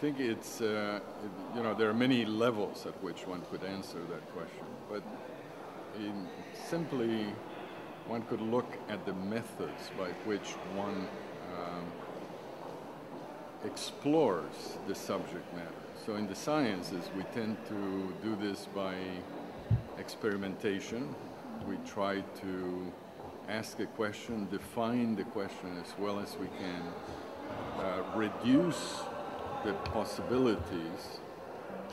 think it's, there are many levels at which one could answer that question, but simply one could look at the methods by which one explores the subject matter. So in the sciences, we tend to do this by experimentation. We try to ask a question, define the question as well as we can, reduce the possibilities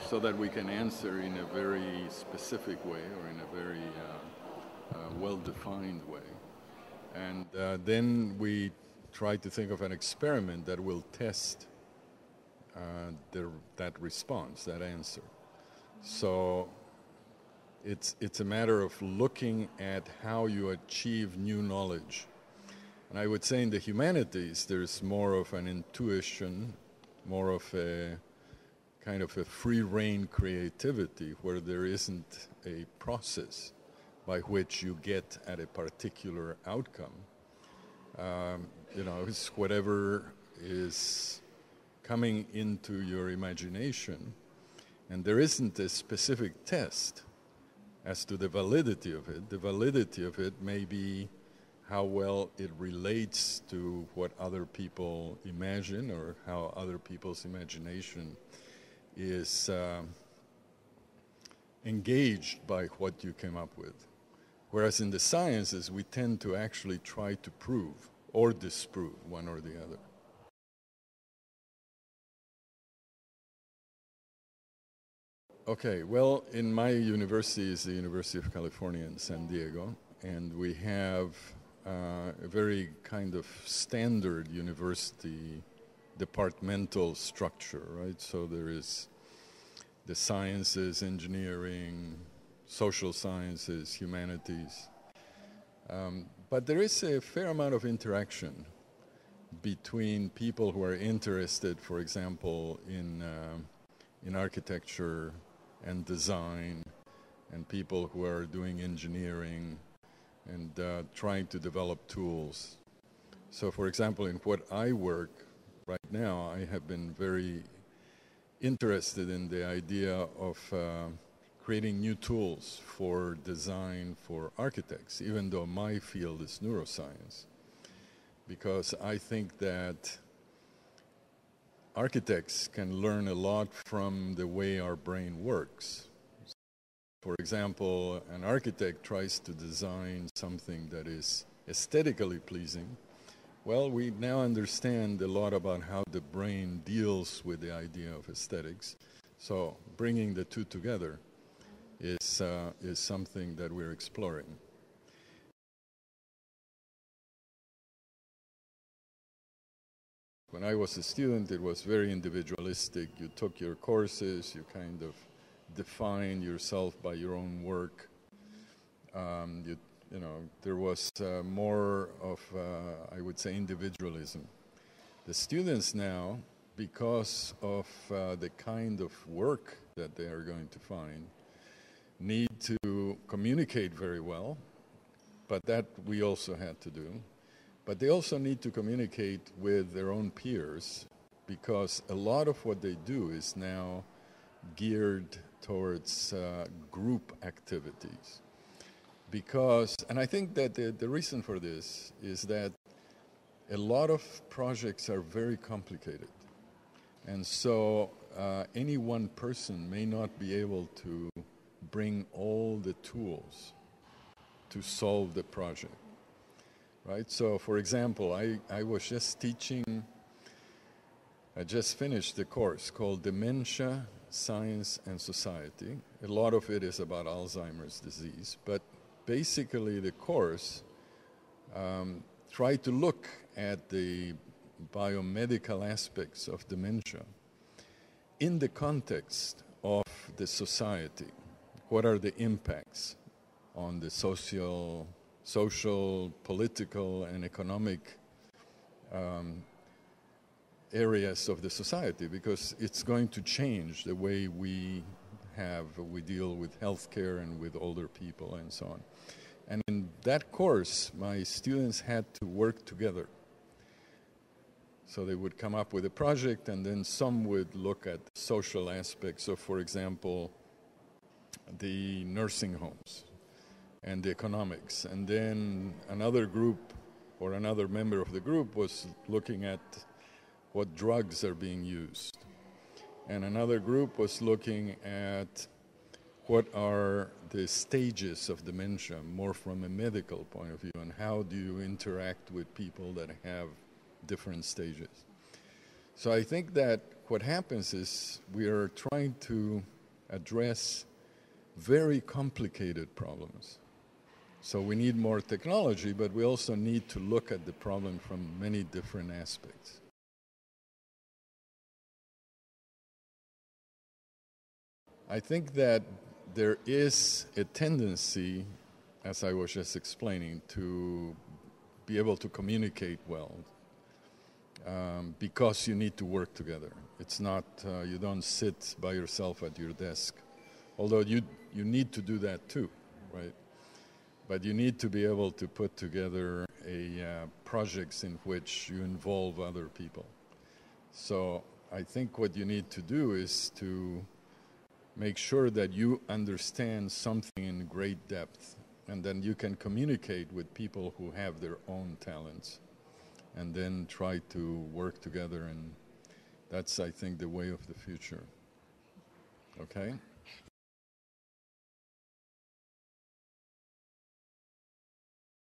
so that we can answer in a very specific way or in a very well-defined way. And then we try to think of an experiment that will test that response, that answer. So it's a matter of looking at how you achieve new knowledge. And I would say in the humanities, there's more of an intuition, more of a kind of a free-rein creativity where there isn't a process by which you get at a particular outcome. It's whatever is coming into your imagination, and there isn't a specific test as to the validity of it. The validity of it may be how well it relates to what other people imagine or how other people's imagination is engaged by what you came up with. Whereas in the sciences, we tend to actually try to prove or disprove one or the other. Okay, well, in my university is the University of California in San Diego, and we have a very kind of standard university departmental structure, right? So there is the sciences, engineering, social sciences, humanities. But there is a fair amount of interaction between people who are interested, for example, in architecture and design, and people who are doing engineering and trying to develop tools. So, for example, in what I work right now, I have been very interested in the idea of creating new tools for design for architects, even though my field is neuroscience, because I think that architects can learn a lot from the way our brain works. For example, an architect tries to design something that is aesthetically pleasing. Well, we now understand a lot about how the brain deals with the idea of aesthetics. So bringing the two together is something that we're exploring. When I was a student, it was very individualistic. You took your courses, you kind of defined yourself by your own work. There was more of, I would say, individualism. The students now, because of the kind of work that they are going to find, need to communicate very well, but that we also had to do. But they also need to communicate with their own peers, because a lot of what they do is now geared towards group activities. And I think that the reason for this is that a lot of projects are very complicated. And so any one person may not be able to bring all the tools to solve the project, right? So, for example, I was just teaching, I just finished the course called Dementia, Science and Society. A lot of it is about Alzheimer's disease, but basically the course tried to look at the biomedical aspects of dementia in the context of the society. What are the impacts on the social, political, and economic areas of the society? Because it's going to change the way we deal with healthcare and with older people and so on. And in that course, my students had to work together. So they would come up with a project, and then some would look at social aspects of, for example, the nursing homes and the economics. And then another group or another member of the group was looking at what drugs are being used. And another group was looking at what are the stages of dementia, more from a medical point of view, and how do you interact with people that have different stages. So I think that what happens is we are trying to address very complicated problems. So we need more technology, but we also need to look at the problem from many different aspects. I think that there is a tendency, as I was just explaining, to be able to communicate well because you need to work together. It's not, you don't sit by yourself at your desk, although you need to do that too, right? But you need to be able to put together projects in which you involve other people. So I think what you need to do is to make sure that you understand something in great depth, and then you can communicate with people who have their own talents, and then try to work together. And that's, I think, the way of the future. Okay?